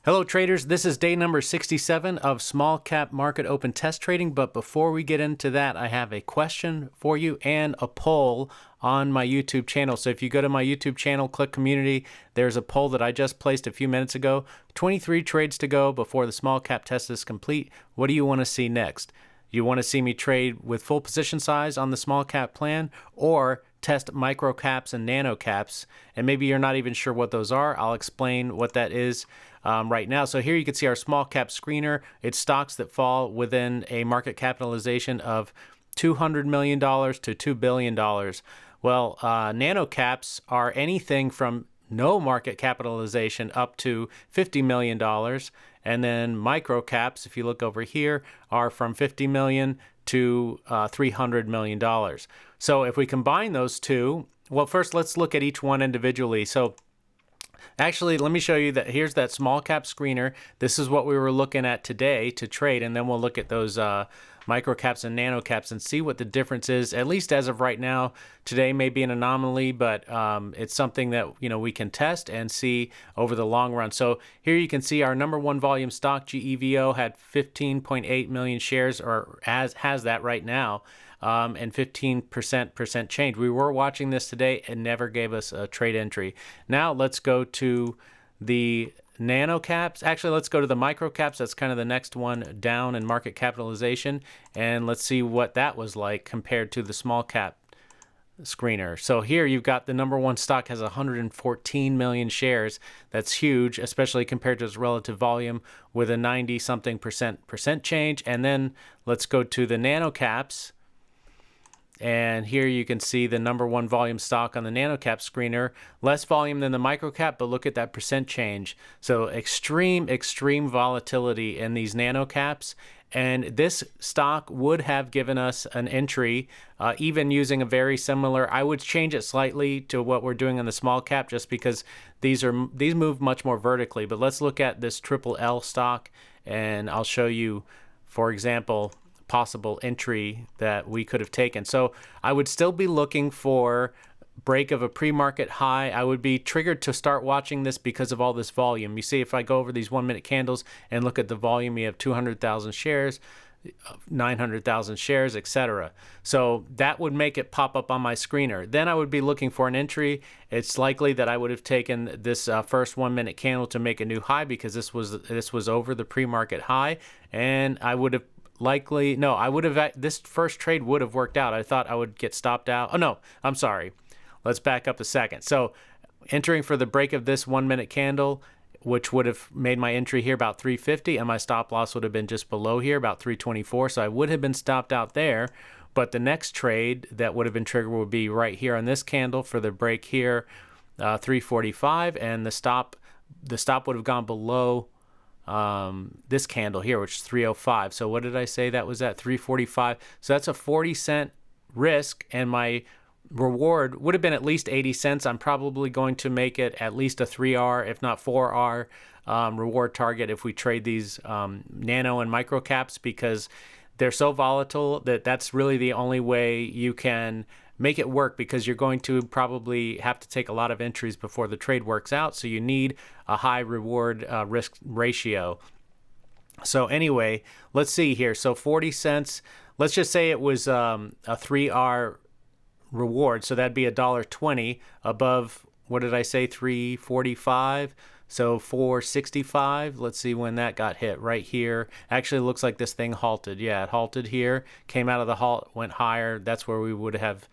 Hello traders, this is day number 67 of small cap market open test trading, but before we get into that, I have a question for you and a poll on my YouTube channel. So if you go to my YouTube channel, click community, there's a poll that I just placed a few minutes ago. 23 trades to go before the small cap test is complete. What do you want to see next? You want to see me trade with full position size on the small cap plan, or test micro caps and nano caps? And maybe you're not even sure what those are. I'll explain what that is right now. So here you can see our small cap screener. It's stocks that fall within a market capitalization of $200 million to $2 billion. Well, nano caps are anything from no market capitalization up to $50 million. And then micro caps, if you look over here, are from $50 million to $300 million. So if we combine those two, well, first let's look at each one individually. So actually, let me show you that. Here's that small cap screener. This is what we were looking at today to trade, and then we'll look at those micro caps and nano caps and see what the difference is. At least as of right now, today may be an anomaly, but it's something that we can test and see over the long run. So here you can see our number one volume stock, GEVO, had 15.8 million shares, or has that right now. And 15% change. We were watching this today and never gave us a trade entry. Now let's go to the nano caps. Actually, let's go to the micro caps. That's kind of the next one down in market capitalization. And let's see what that was like compared to the small cap screener. So here you've got the number one stock has 114 million shares. That's huge, especially compared to its relative volume with a 90-something percent change. And then let's go to the nano caps. And here you can see the number one volume stock on the nano cap screener, less volume than the micro cap, but look at that percent change. So extreme volatility in these nano caps. And this stock would have given us an entry, even using a very similar. I would change it slightly to what we're doing on the small cap, just because these move much more vertically. But let's look at this LLL stock, and I'll show you, for example, possible entry that we could have taken. So I would still be looking for break of a pre-market high. I would be triggered to start watching this because of all this volume. You see, if I go over these 1 minute candles and look at the volume, you have 200,000 shares, 900,000 shares, etc. So that would make it pop up on my screener. Then I would be looking for an entry. It's likely that I would have taken this first 1 minute candle to make a new high, because this was over the pre-market high, and I would have this first trade would have worked out. I thought I would get stopped out. Oh no, I'm sorry. Let's back up a second. So entering for the break of this 1 minute candle, which would have made my entry here about 350, and my stop loss would have been just below here, about 324. So I would have been stopped out there. But the next trade that would have been triggered would be right here on this candle for the break here, 345, and the stop would have gone below this candle here, which is 305. So what did I say that was at? 345. So that's a 40-cent risk, and my reward would have been at least 80 cents. I'm probably going to make it at least a 3R, if not 4R reward target if we trade these nano and micro caps, because they're so volatile that's really the only way you can make it work, because you're going to probably have to take a lot of entries before the trade works out. So you need a high reward risk ratio. So anyway, let's see here. So 40 cents, let's just say it was a 3R reward. So that'd be $1.20 above, what did I say, 345? So 465, let's see when that got hit, right here. Actually, it looks like this thing halted. Yeah, it halted here, came out of the halt, went higher. That's where we would have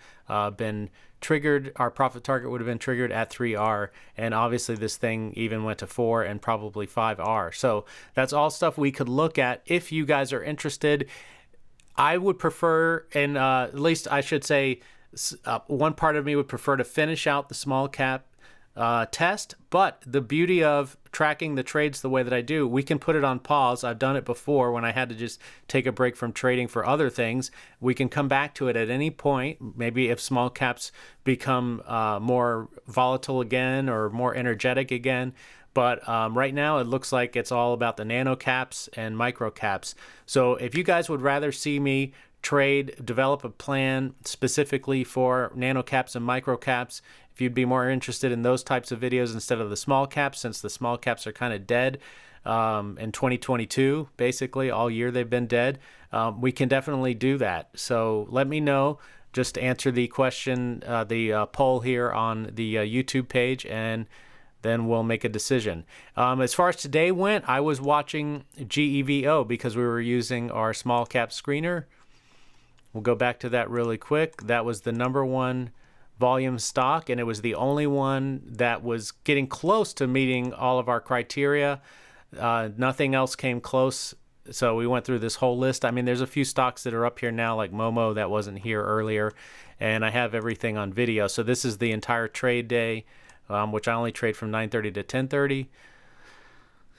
been triggered. Our profit target would have been triggered at 3R. And obviously this thing even went to 4 and probably 5R. So that's all stuff we could look at if you guys are interested. I would prefer, and at least I should say, one part of me would prefer to finish out the small cap test, but the beauty of tracking the trades the way that I do, we can put it on pause. I've done it before when I had to just take a break from trading for other things. We can come back to it at any point, maybe if small caps become more volatile again or more energetic again. But right now it looks like it's all about the nano caps and micro caps. So if you guys would rather see me develop a plan specifically for nano caps and micro caps, if you'd be more interested in those types of videos instead of the small caps, since the small caps are kind of dead in 2022, basically all year they've been dead, we can definitely do that. So let me know. Just answer the question, the poll here on the YouTube page, and then we'll make a decision. As far as today went, I was watching GEVO because we were using our small cap screener. We'll go back to that really quick. That was the #1 volume stock, and it was the only one that was getting close to meeting all of our criteria. Nothing else came close. So we went through this whole list. I mean, there's a few stocks that are up here now, like Momo, that wasn't here earlier, and I have everything on video. So this is the entire trade day, which I only trade from 9:30 to 10:30.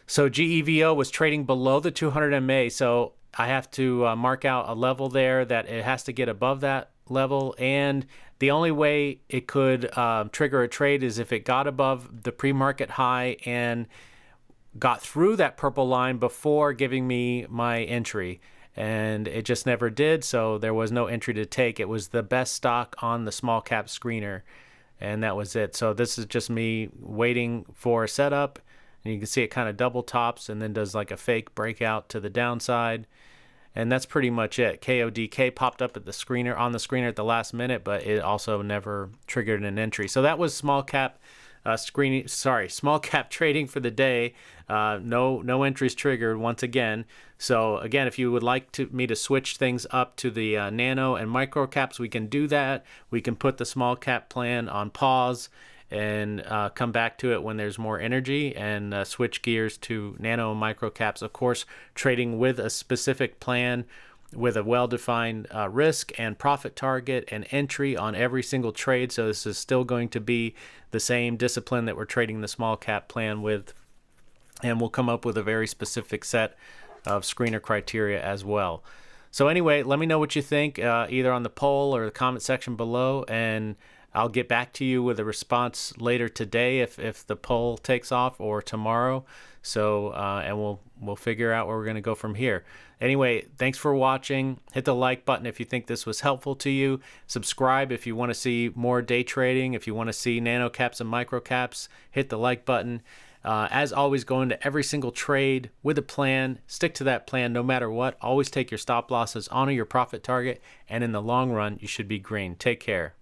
So GEVO was trading below the 200 MA, so I have to mark out a level there that it has to get above that level, and the only way it could trigger a trade is if it got above the pre-market high and got through that purple line before giving me my entry, and it just never did, so there was no entry to take. It was the best stock on the small cap screener, and that was it. So this is just me waiting for a setup, and you can see it kind of double tops and then does like a fake breakout to the downside, and that's pretty much it. KODK popped up at the screener, on the screener at the last minute, but it also never triggered an entry. So that was small cap small cap trading for the day. No entries triggered once again. So again, if you would like me to switch things up to the nano and micro caps, we can do that. We can put the small cap plan on pause and come back to it when there's more energy, and switch gears to nano and micro caps. Of course, trading with a specific plan, with a well-defined risk and profit target and entry on every single trade. So this is still going to be the same discipline that we're trading the small cap plan with, and we'll come up with a very specific set of screener criteria as well. So anyway, let me know what you think, either on the poll or the comment section below, and I'll get back to you with a response later today if the poll takes off, or tomorrow. So and we'll figure out where we're going to go from here. Anyway, thanks for watching. Hit the like button if you think this was helpful to you. Subscribe if you want to see more day trading. If you want to see nano caps and micro caps, hit the like button. As always, go into every single trade with a plan. Stick to that plan no matter what. Always take your stop losses, honor your profit target, and in the long run, you should be green. Take care.